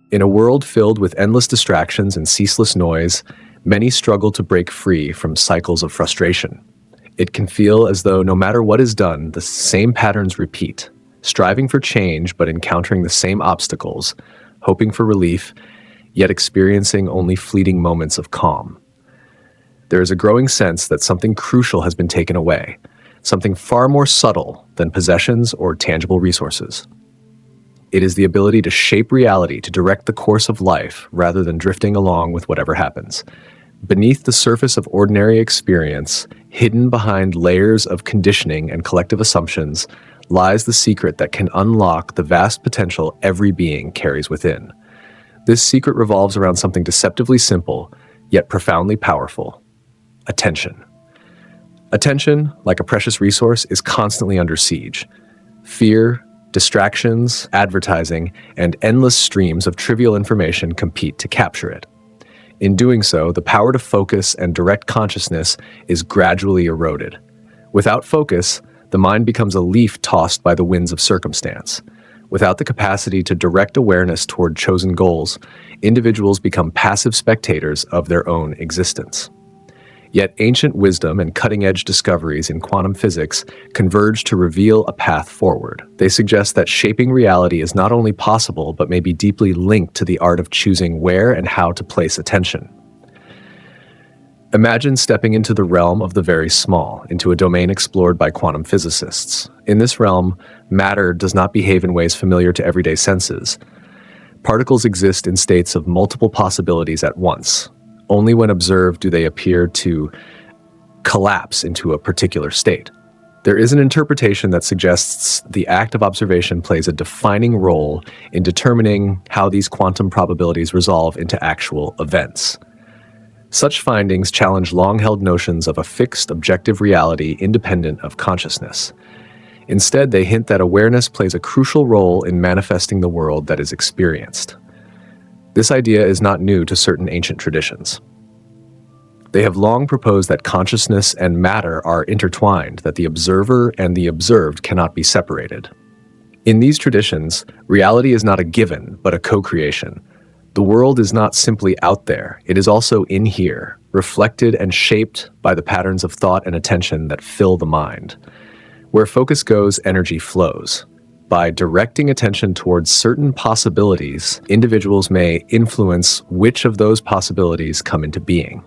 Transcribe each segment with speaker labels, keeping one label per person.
Speaker 1: In a world filled with endless distractions and ceaseless noise, many struggle to break free from cycles of frustration. It can feel as though no matter what is done, the same patterns repeat, striving for change but encountering the same obstacles, hoping for relief, yet experiencing only fleeting moments of calm. There is a growing sense that something crucial has been taken away, something far more subtle than possessions or tangible resources. It is the ability to shape reality, to direct the course of life, rather than drifting along with whatever happens. Beneath the surface of ordinary experience, hidden behind layers of conditioning and collective assumptions, lies the secret that can unlock the vast potential every being carries within. This secret revolves around something deceptively simple, yet profoundly powerful: attention. Attention, like a precious resource, is constantly under siege. Fear, distractions, advertising, and endless streams of trivial information compete to capture it. In doing so, the power to focus and direct consciousness is gradually eroded. Without focus, the mind becomes a leaf tossed by the winds of circumstance. Without the capacity to direct awareness toward chosen goals, individuals become passive spectators of their own existence. Yet ancient wisdom and cutting-edge discoveries in quantum physics converge to reveal a path forward. They suggest that shaping reality is not only possible, but may be deeply linked to the art of choosing where and how to place attention. Imagine stepping into the realm of the very small, into a domain explored by quantum physicists. In this realm, matter does not behave in ways familiar to everyday senses. Particles exist in states of multiple possibilities at once. Only when observed do they appear to collapse into a particular state. There is an interpretation that suggests the act of observation plays a defining role in determining how these quantum probabilities resolve into actual events. Such findings challenge long-held notions of a fixed, objective reality independent of consciousness. Instead, they hint that awareness plays a crucial role in manifesting the world that is experienced. This idea is not new to certain ancient traditions. They have long proposed that consciousness and matter are intertwined, that the observer and the observed cannot be separated. In these traditions, reality is not a given, but a co-creation. The world is not simply out there, it is also in here, reflected and shaped by the patterns of thought and attention that fill the mind. Where focus goes, energy flows. By directing attention towards certain possibilities, individuals may influence which of those possibilities come into being.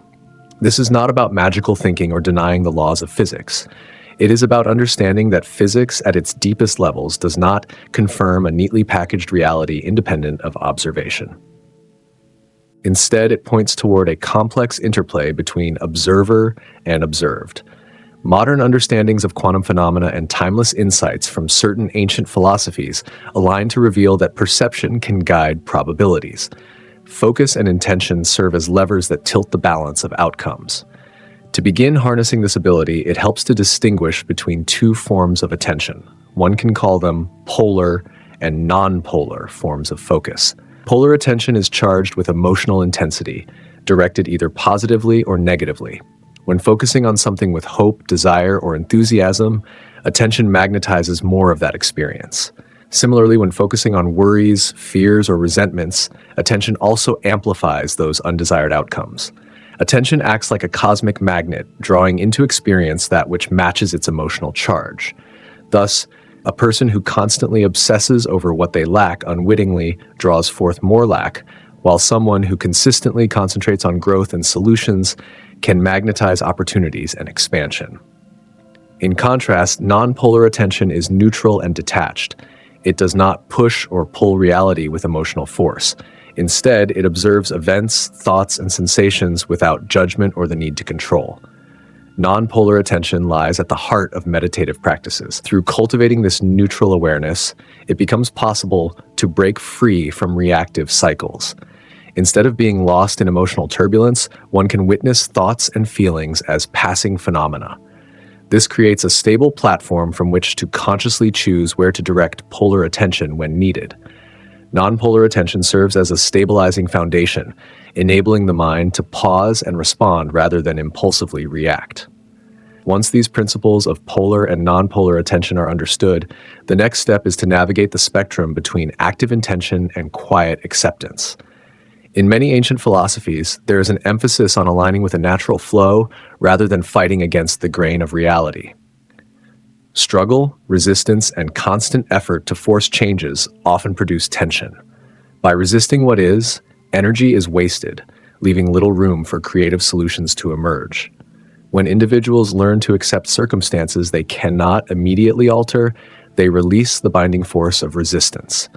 Speaker 1: This is not about magical thinking or denying the laws of physics. It is about understanding that physics at its deepest levels does not confirm a neatly packaged reality independent of observation. Instead, it points toward a complex interplay between observer and observed. Modern understandings of quantum phenomena and timeless insights from certain ancient philosophies align to reveal that perception can guide probabilities. Focus and intention serve as levers that tilt the balance of outcomes. To begin harnessing this ability, it helps to distinguish between two forms of attention. One can call them polar and non-polar forms of focus. Polar attention is charged with emotional intensity, directed either positively or negatively. When focusing on something with hope, desire, or enthusiasm, attention magnetizes more of that experience. Similarly, when focusing on worries, fears, or resentments, attention also amplifies those undesired outcomes. Attention acts like a cosmic magnet, drawing into experience that which matches its emotional charge. Thus, a person who constantly obsesses over what they lack unwittingly draws forth more lack, while someone who consistently concentrates on growth and solutions can magnetize opportunities and expansion. In contrast, non-polar attention is neutral and detached. It does not push or pull reality with emotional force. Instead, it observes events, thoughts, and sensations without judgment or the need to control. Non-polar attention lies at the heart of meditative practices. Through cultivating this neutral awareness, it becomes possible to break free from reactive cycles. Instead of being lost in emotional turbulence, one can witness thoughts and feelings as passing phenomena. This creates a stable platform from which to consciously choose where to direct polar attention when needed. Non-polar attention serves as a stabilizing foundation, enabling the mind to pause and respond rather than impulsively react. Once these principles of polar and nonpolar attention are understood, the next step is to navigate the spectrum between active intention and quiet acceptance. In many ancient philosophies, there is an emphasis on aligning with a natural flow rather than fighting against the grain of reality. Struggle, resistance, and constant effort to force changes often produce tension. By resisting what is, energy is wasted, leaving little room for creative solutions to emerge. When individuals learn to accept circumstances they cannot immediately alter, they release the binding force of resistance.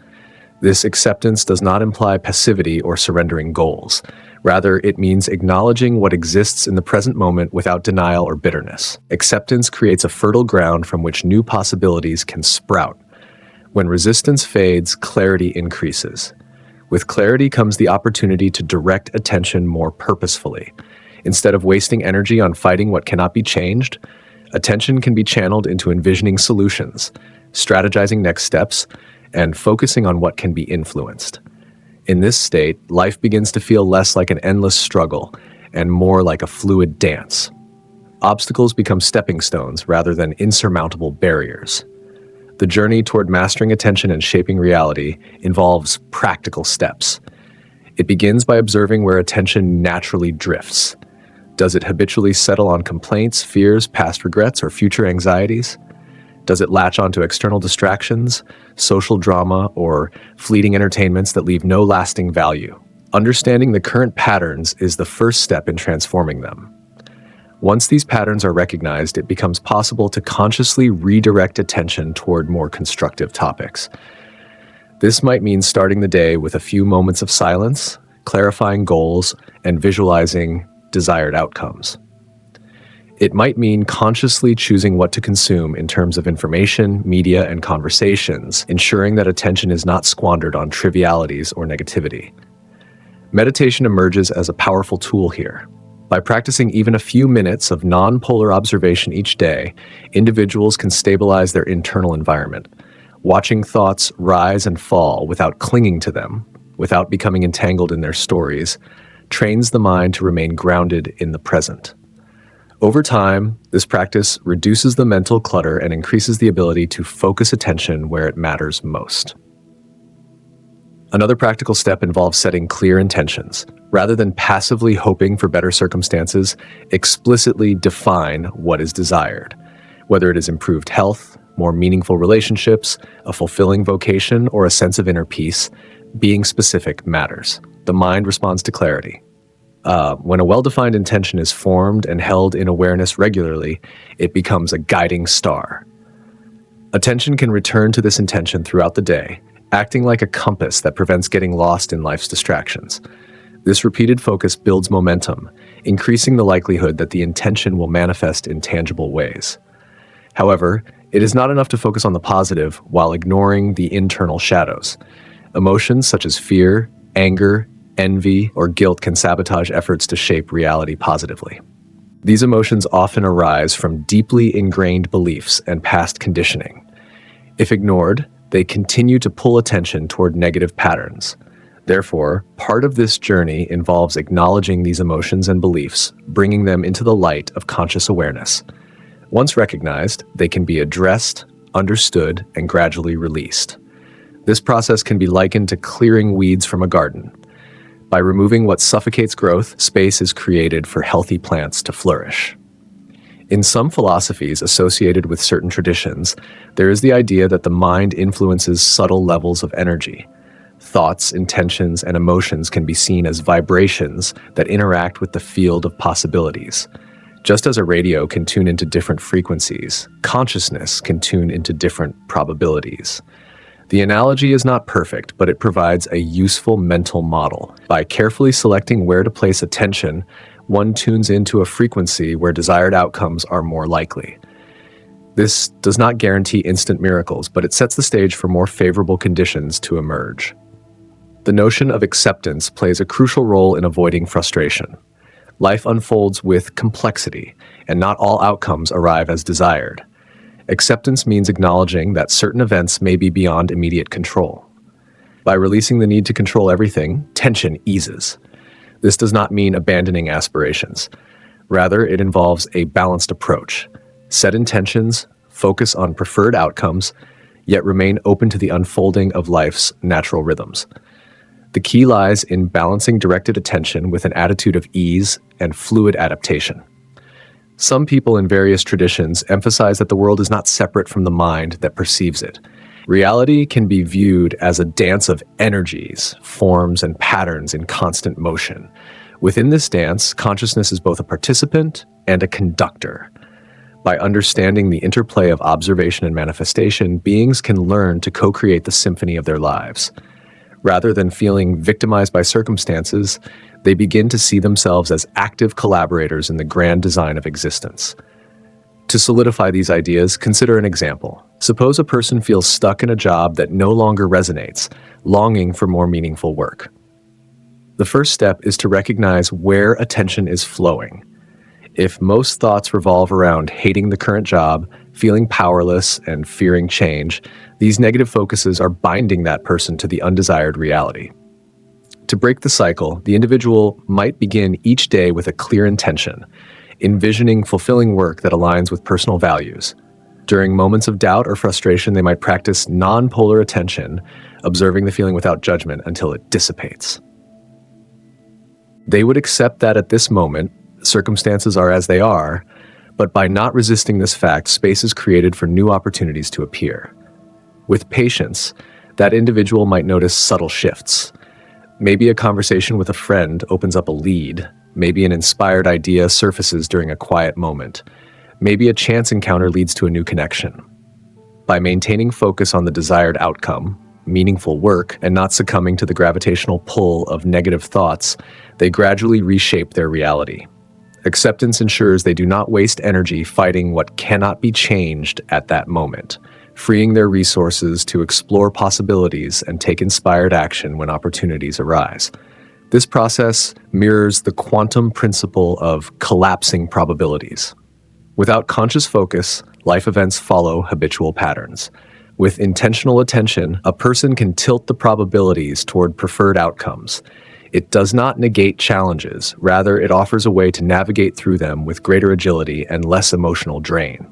Speaker 1: This acceptance does not imply passivity or surrendering goals. Rather, it means acknowledging what exists in the present moment without denial or bitterness. Acceptance creates a fertile ground from which new possibilities can sprout. When resistance fades, clarity increases. With clarity comes the opportunity to direct attention more purposefully. Instead of wasting energy on fighting what cannot be changed, attention can be channeled into envisioning solutions, strategizing next steps, and focusing on what can be influenced. In this state, life begins to feel less like an endless struggle and more like a fluid dance. Obstacles become stepping stones rather than insurmountable barriers. The journey toward mastering attention and shaping reality involves practical steps. It begins by observing where attention naturally drifts. Does it habitually settle on complaints, fears, past regrets, or future anxieties? Does it latch onto external distractions, social drama, or fleeting entertainments that leave no lasting value? Understanding the current patterns is the first step in transforming them. Once these patterns are recognized, it becomes possible to consciously redirect attention toward more constructive topics. This might mean starting the day with a few moments of silence, clarifying goals, and visualizing desired outcomes. It might mean consciously choosing what to consume in terms of information, media, and conversations, ensuring that attention is not squandered on trivialities or negativity. Meditation emerges as a powerful tool here. By practicing even a few minutes of non-polar observation each day, individuals can stabilize their internal environment. Watching thoughts rise and fall without clinging to them, without becoming entangled in their stories, trains the mind to remain grounded in the present. Over time, this practice reduces the mental clutter and increases the ability to focus attention where it matters most. Another practical step involves setting clear intentions. Rather than passively hoping for better circumstances, explicitly define what is desired. Whether it is improved health, more meaningful relationships, a fulfilling vocation, or a sense of inner peace, being specific matters. The mind responds to clarity. When a well-defined intention is formed and held in awareness regularly, it becomes a guiding star. Attention can return to this intention throughout the day, acting like a compass that prevents getting lost in life's distractions. This repeated focus builds momentum, increasing the likelihood that the intention will manifest in tangible ways. However, it is not enough to focus on the positive while ignoring the internal shadows. Emotions such as fear, anger, envy, or guilt can sabotage efforts to shape reality positively. These emotions often arise from deeply ingrained beliefs and past conditioning. If ignored, they continue to pull attention toward negative patterns. Therefore, part of this journey involves acknowledging these emotions and beliefs, bringing them into the light of conscious awareness. Once recognized, they can be addressed, understood, and gradually released. This process can be likened to clearing weeds from a garden. By removing what suffocates growth, space is created for healthy plants to flourish. In some philosophies associated with certain traditions, there is the idea that the mind influences subtle levels of energy. Thoughts, intentions, and emotions can be seen as vibrations that interact with the field of possibilities. Just as a radio can tune into different frequencies, consciousness can tune into different probabilities. The analogy is not perfect, but it provides a useful mental model. By carefully selecting where to place attention, one tunes into a frequency where desired outcomes are more likely. This does not guarantee instant miracles, but it sets the stage for more favorable conditions to emerge. The notion of acceptance plays a crucial role in avoiding frustration. Life unfolds with complexity, and not all outcomes arrive as desired. Acceptance means acknowledging that certain events may be beyond immediate control. By releasing the need to control everything, tension eases. This does not mean abandoning aspirations. Rather, it involves a balanced approach. Set intentions, focus on preferred outcomes, yet remain open to the unfolding of life's natural rhythms. The key lies in balancing directed attention with an attitude of ease and fluid adaptation. Some people in various traditions emphasize that the world is not separate from the mind that perceives it. Reality can be viewed as a dance of energies, forms, and patterns in constant motion. Within this dance, consciousness is both a participant and a conductor. By understanding the interplay of observation and manifestation, beings can learn to co-create the symphony of their lives. Rather than feeling victimized by circumstances, they begin to see themselves as active collaborators in the grand design of existence. To solidify these ideas, consider an example. Suppose a person feels stuck in a job that no longer resonates, longing for more meaningful work. The first step is to recognize where attention is flowing. If most thoughts revolve around hating the current job, feeling powerless, and fearing change, these negative focuses are binding that person to the undesired reality. To break the cycle, the individual might begin each day with a clear intention, envisioning fulfilling work that aligns with personal values. During moments of doubt or frustration, they might practice non-polar attention, observing the feeling without judgment until it dissipates. They would accept that at this moment, circumstances are as they are, but by not resisting this fact, space is created for new opportunities to appear. With patience, that individual might notice subtle shifts. Maybe a conversation with a friend opens up a lead. Maybe an inspired idea surfaces during a quiet moment. Maybe a chance encounter leads to a new connection. By maintaining focus on the desired outcome, meaningful work, and not succumbing to the gravitational pull of negative thoughts, they gradually reshape their reality. Acceptance ensures they do not waste energy fighting what cannot be changed at that moment, freeing their resources to explore possibilities and take inspired action when opportunities arise. This process mirrors the quantum principle of collapsing probabilities. Without conscious focus, life events follow habitual patterns. With intentional attention, a person can tilt the probabilities toward preferred outcomes. It does not negate challenges, rather it offers a way to navigate through them with greater agility and less emotional drain.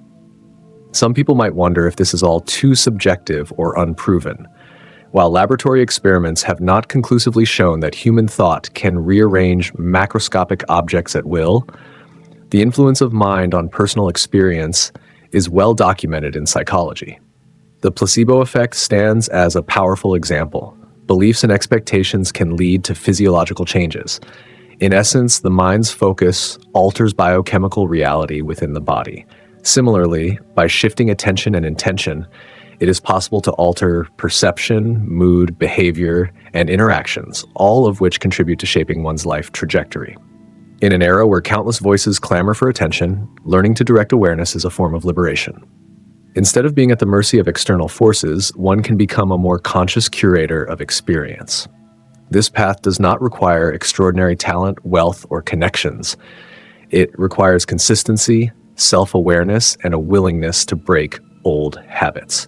Speaker 1: Some people might wonder if this is all too subjective or unproven. While laboratory experiments have not conclusively shown that human thought can rearrange macroscopic objects at will, the influence of mind on personal experience is well documented in psychology. The placebo effect stands as a powerful example. Beliefs and expectations can lead to physiological changes. In essence, the mind's focus alters biochemical reality within the body. Similarly, by shifting attention and intention, it is possible to alter perception, mood, behavior, and interactions, all of which contribute to shaping one's life trajectory. In an era where countless voices clamor for attention, learning to direct awareness is a form of liberation. Instead of being at the mercy of external forces, one can become a more conscious curator of experience. This path does not require extraordinary talent, wealth, or connections. It requires consistency, self-awareness, and a willingness to break old habits.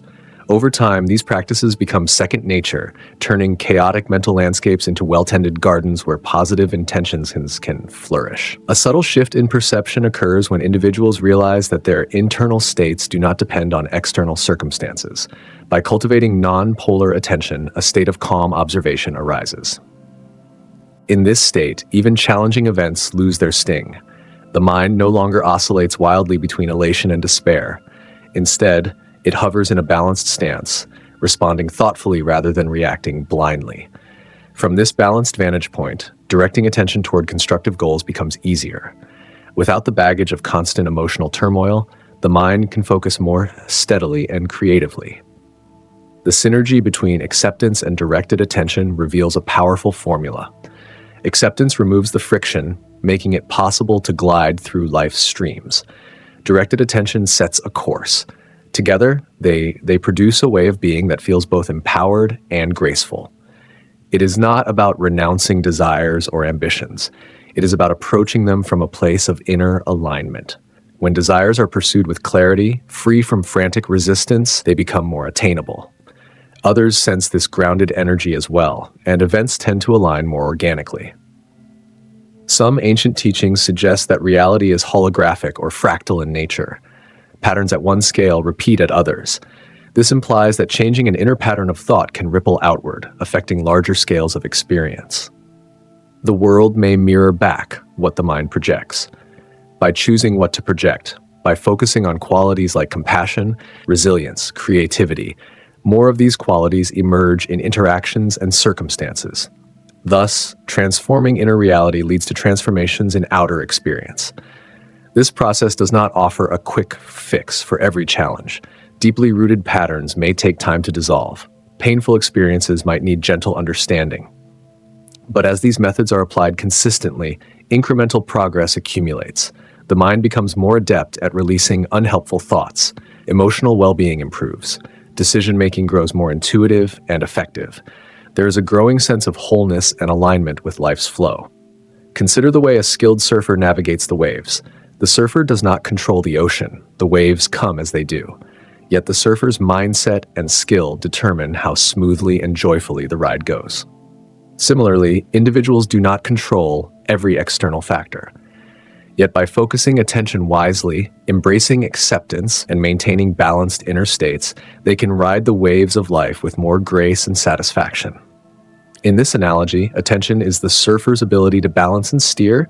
Speaker 1: Over time, these practices become second nature, turning chaotic mental landscapes into well-tended gardens where positive intentions can flourish. A subtle shift in perception occurs when individuals realize that their internal states do not depend on external circumstances. By cultivating non-polar attention, a state of calm observation arises. In this state, even challenging events lose their sting. The mind no longer oscillates wildly between elation and despair. Instead, it hovers in a balanced stance, responding thoughtfully rather than reacting blindly. From this balanced vantage point, directing attention toward constructive goals becomes easier. Without the baggage of constant emotional turmoil, the mind can focus more steadily and creatively. The synergy between acceptance and directed attention reveals a powerful formula. Acceptance removes the friction, making it possible to glide through life's streams. Directed attention sets a course. Together, they produce a way of being that feels both empowered and graceful. It is not about renouncing desires or ambitions. It is about approaching them from a place of inner alignment. When desires are pursued with clarity, free from frantic resistance, they become more attainable. Others sense this grounded energy as well, and events tend to align more organically. Some ancient teachings suggest that reality is holographic or fractal in nature. Patterns at one scale repeat at others. This implies that changing an inner pattern of thought can ripple outward, affecting larger scales of experience. The world may mirror back what the mind projects. By choosing what to project, by focusing on qualities like compassion, resilience, creativity, more of these qualities emerge in interactions and circumstances. Thus, transforming inner reality leads to transformations in outer experience. This process does not offer a quick fix for every challenge. Deeply rooted patterns may take time to dissolve. Painful experiences might need gentle understanding. But as these methods are applied consistently, incremental progress accumulates. The mind becomes more adept at releasing unhelpful thoughts. Emotional well-being improves. Decision-making grows more intuitive and effective. There is a growing sense of wholeness and alignment with life's flow. Consider the way a skilled surfer navigates the waves. The surfer does not control the ocean. The waves come as they do. Yet the surfer's mindset and skill determine how smoothly and joyfully the ride goes. Similarly, individuals do not control every external factor. Yet by focusing attention wisely, embracing acceptance, and maintaining balanced inner states, they can ride the waves of life with more grace and satisfaction. In this analogy, attention is the surfer's ability to balance and steer.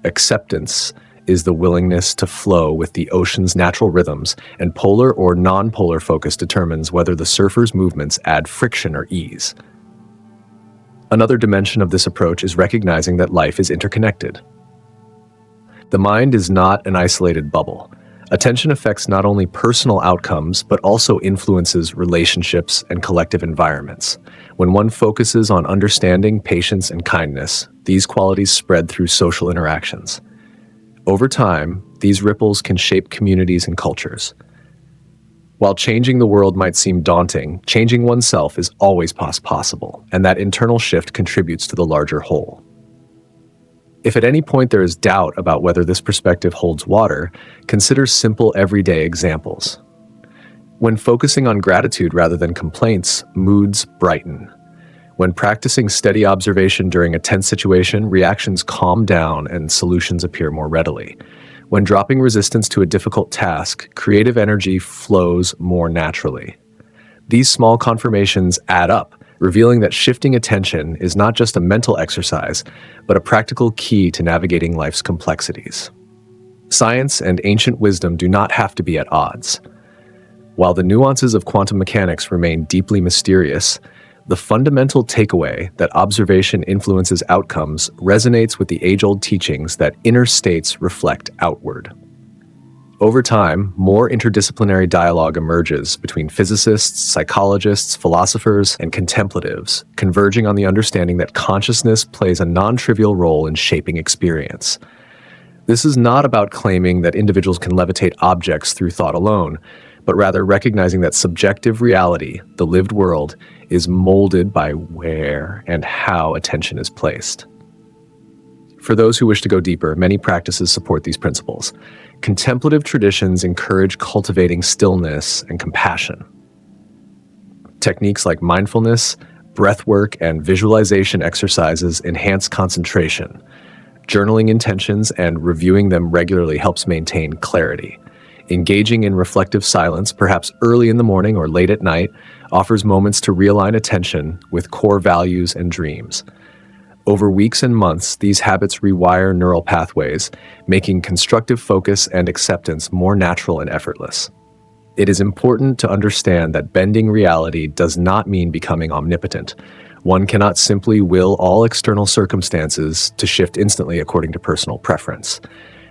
Speaker 1: Acceptance is the willingness to flow with the ocean's natural rhythms, and polar or non-polar focus determines whether the surfer's movements add friction or ease. Another dimension of this approach is recognizing that life is interconnected. The mind is not an isolated bubble. Attention affects not only personal outcomes, but also influences relationships and collective environments. When one focuses on understanding, patience, and kindness, these qualities spread through social interactions. Over time, these ripples can shape communities and cultures. While changing the world might seem daunting, changing oneself is always possible, and that internal shift contributes to the larger whole. If at any point there is doubt about whether this perspective holds water, consider simple everyday examples. When focusing on gratitude rather than complaints, moods brighten. When practicing steady observation during a tense situation, reactions calm down and solutions appear more readily. When dropping resistance to a difficult task, creative energy flows more naturally. These small confirmations add up, revealing that shifting attention is not just a mental exercise, but a practical key to navigating life's complexities. Science and ancient wisdom do not have to be at odds. While the nuances of quantum mechanics remain deeply mysterious, the fundamental takeaway that observation influences outcomes resonates with the age-old teachings that inner states reflect outward. Over time, more interdisciplinary dialogue emerges between physicists, psychologists, philosophers, and contemplatives, converging on the understanding that consciousness plays a non-trivial role in shaping experience. This is not about claiming that individuals can levitate objects through thought alone, but rather recognizing that subjective reality, the lived world, is molded by where and how attention is placed. For those who wish to go deeper, many practices support these principles. Contemplative traditions encourage cultivating stillness and compassion. Techniques like mindfulness, breathwork, and visualization exercises enhance concentration. Journaling intentions and reviewing them regularly helps maintain clarity. Engaging in reflective silence, perhaps early in the morning or late at night, offers moments to realign attention with core values and dreams. Over weeks and months, these habits rewire neural pathways, making constructive focus and acceptance more natural and effortless. It is important to understand that bending reality does not mean becoming omnipotent. One cannot simply will all external circumstances to shift instantly according to personal preference.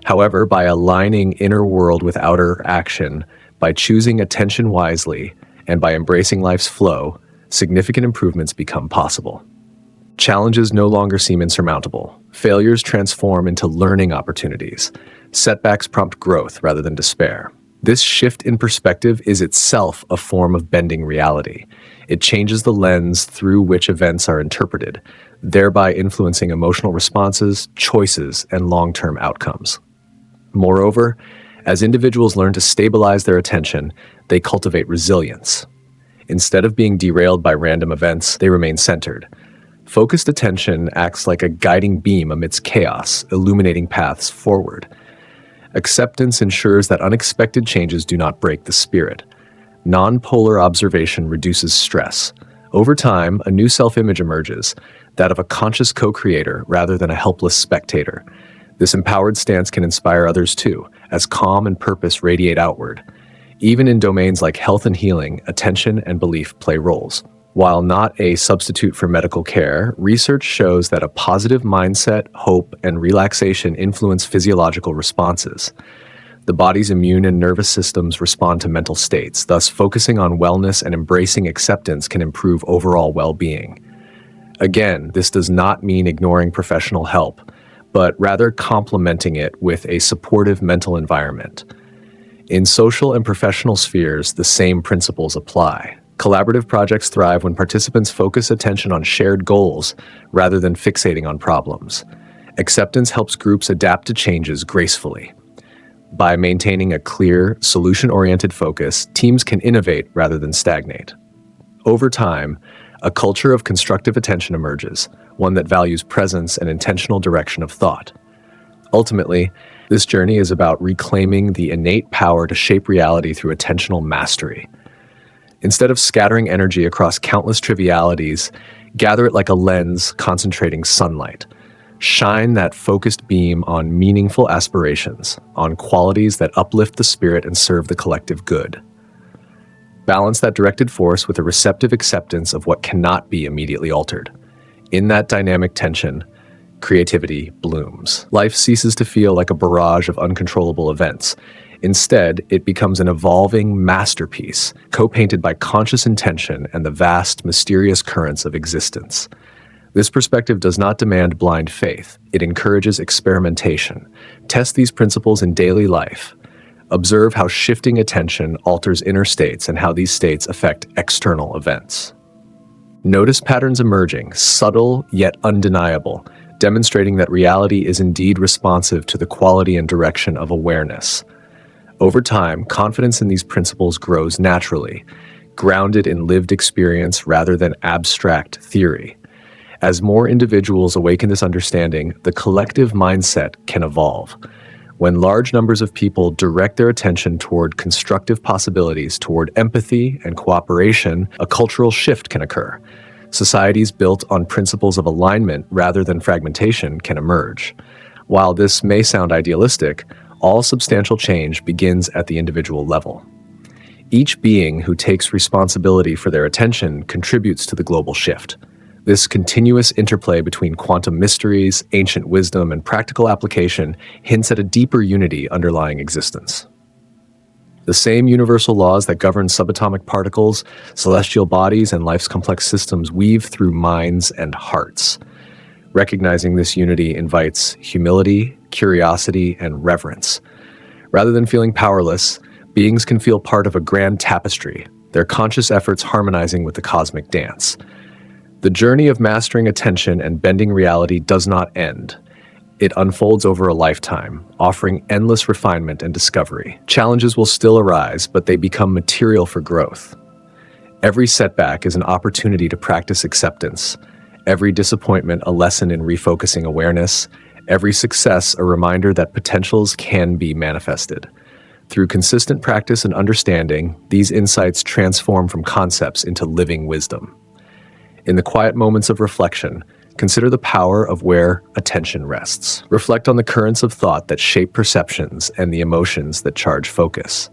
Speaker 1: However, by aligning inner world with outer action, by choosing attention wisely, and by embracing life's flow, significant improvements become possible. Challenges no longer seem insurmountable. Failures transform into learning opportunities. Setbacks prompt growth rather than despair. This shift in perspective is itself a form of bending reality. It changes the lens through which events are interpreted, thereby influencing emotional responses, choices, and long-term outcomes. Moreover, as individuals learn to stabilize their attention, they cultivate resilience. Instead of being derailed by random events, they remain centered. Focused attention acts like a guiding beam amidst chaos, illuminating paths forward. Acceptance ensures that unexpected changes do not break the spirit. Non-polar observation reduces stress. Over time, a new self-image emerges, that of a conscious co-creator rather than a helpless spectator. This empowered stance can inspire others too, as calm and purpose radiate outward. Even in domains like health and healing, attention and belief play roles. While not a substitute for medical care, research shows that a positive mindset, hope, and relaxation influence physiological responses. The body's immune and nervous systems respond to mental states, thus focusing on wellness and embracing acceptance can improve overall well-being. Again, this does not mean ignoring professional help, but rather complementing it with a supportive mental environment. In social and professional spheres, the same principles apply. Collaborative projects thrive when participants focus attention on shared goals rather than fixating on problems. Acceptance helps groups adapt to changes gracefully. By maintaining a clear, solution-oriented focus, teams can innovate rather than stagnate. Over time, a culture of constructive attention emerges, one that values presence and intentional direction of thought. Ultimately, this journey is about reclaiming the innate power to shape reality through attentional mastery. Instead of scattering energy across countless trivialities, gather it like a lens concentrating sunlight. Shine that focused beam on meaningful aspirations, on qualities that uplift the spirit and serve the collective good. Balance that directed force with a receptive acceptance of what cannot be immediately altered. In that dynamic tension, creativity blooms. Life ceases to feel like a barrage of uncontrollable events. Instead, it becomes an evolving masterpiece, co-painted by conscious intention and the vast, mysterious currents of existence. This perspective does not demand blind faith. It encourages experimentation. Test these principles in daily life. Observe how shifting attention alters inner states and how these states affect external events. Notice patterns emerging, subtle yet undeniable, demonstrating that reality is indeed responsive to the quality and direction of awareness. Over time, confidence in these principles grows naturally, grounded in lived experience rather than abstract theory. As more individuals awaken this understanding, the collective mindset can evolve. When large numbers of people direct their attention toward constructive possibilities, toward empathy and cooperation, a cultural shift can occur. Societies built on principles of alignment rather than fragmentation can emerge. While this may sound idealistic, all substantial change begins at the individual level. Each being who takes responsibility for their attention contributes to the global shift. This continuous interplay between quantum mysteries, ancient wisdom, and practical application hints at a deeper unity underlying existence. The same universal laws that govern subatomic particles, celestial bodies, and life's complex systems weave through minds and hearts. Recognizing this unity invites humility, curiosity, and reverence. Rather than feeling powerless, beings can feel part of a grand tapestry, their conscious efforts harmonizing with the cosmic dance. The journey of mastering attention and bending reality does not end. It unfolds over a lifetime, offering endless refinement and discovery. Challenges will still arise, but they become material for growth. Every setback is an opportunity to practice acceptance. Every disappointment a lesson in refocusing awareness. Every success a reminder that potentials can be manifested. Through consistent practice and understanding, these insights transform from concepts into living wisdom. In the quiet moments of reflection, consider the power of where attention rests. Reflect on the currents of thought that shape perceptions and the emotions that charge focus.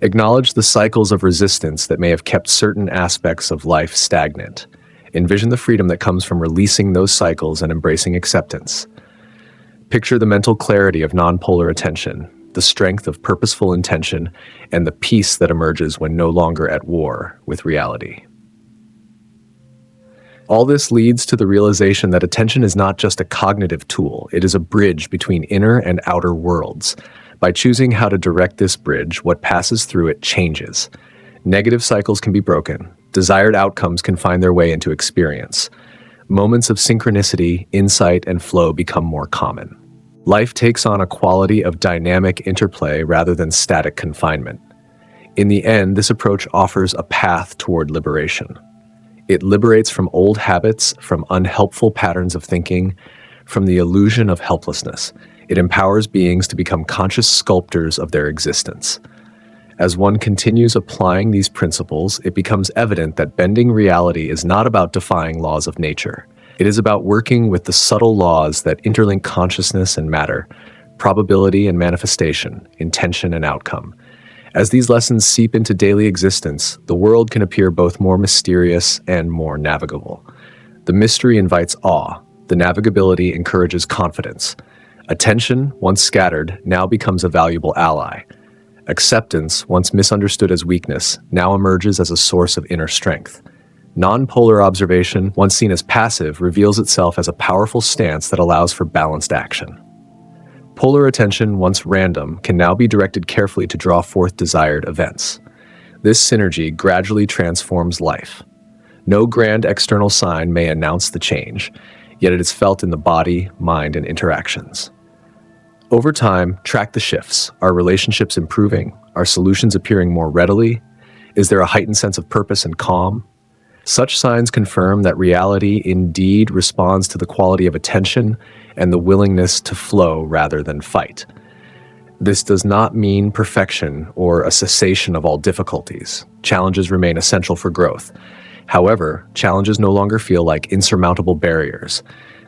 Speaker 1: Acknowledge the cycles of resistance that may have kept certain aspects of life stagnant. Envision the freedom that comes from releasing those cycles and embracing acceptance. Picture the mental clarity of nonpolar attention, the strength of purposeful intention, and the peace that emerges when no longer at war with reality. All this leads to the realization that attention is not just a cognitive tool, it is a bridge between inner and outer worlds. By choosing how to direct this bridge, what passes through it changes. Negative cycles can be broken. Desired outcomes can find their way into experience. Moments of synchronicity, insight, and flow become more common. Life takes on a quality of dynamic interplay rather than static confinement. In the end, this approach offers a path toward liberation. It liberates from old habits, from unhelpful patterns of thinking, from the illusion of helplessness. It empowers beings to become conscious sculptors of their existence. As one continues applying these principles, it becomes evident that bending reality is not about defying laws of nature. It is about working with the subtle laws that interlink consciousness and matter, probability and manifestation, intention and outcome. As these lessons seep into daily existence, the world can appear both more mysterious and more navigable. The mystery invites awe. The navigability encourages confidence. Attention, once scattered, now becomes a valuable ally. Acceptance, once misunderstood as weakness, now emerges as a source of inner strength. Non-polar observation, once seen as passive, reveals itself as a powerful stance that allows for balanced action. Polar attention, once random, can now be directed carefully to draw forth desired events. This synergy gradually transforms life. No grand external sign may announce the change, yet it is felt in the body, mind, and interactions. Over time, track the shifts. Are relationships improving? Are solutions appearing more readily? Is there a heightened sense of purpose and calm? Such signs confirm that reality indeed responds to the quality of attention and the willingness to flow rather than fight. This does not mean perfection or a cessation of all difficulties. Challenges remain essential for growth. However, challenges no longer feel like insurmountable barriers.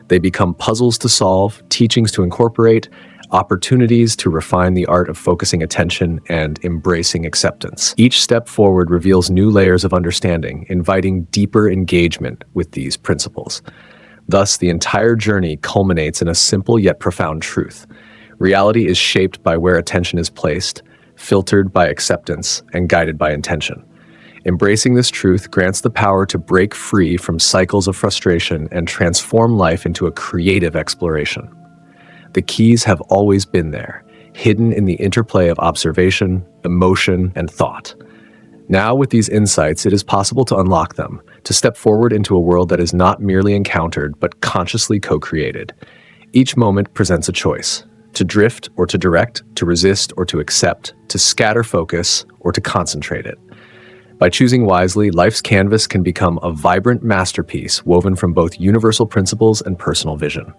Speaker 1: They become puzzles to solve, teachings to incorporate, opportunities to refine the art of focusing attention and embracing acceptance. Each step forward reveals new layers of understanding, inviting deeper engagement with these principles. Thus, the entire journey culminates in a simple yet profound truth. Reality is shaped by where attention is placed, filtered by acceptance, and guided by intention. Embracing this truth grants the power to break free from cycles of frustration and transform life into a creative exploration. The keys have always been there, hidden in the interplay of observation, emotion, and thought. Now, with these insights, it is possible to unlock them, to step forward into a world that is not merely encountered, but consciously co-created. Each moment presents a choice: to drift or to direct, to resist or to accept, to scatter focus or to concentrate it. By choosing wisely, life's canvas can become a vibrant masterpiece woven from both universal principles and personal vision.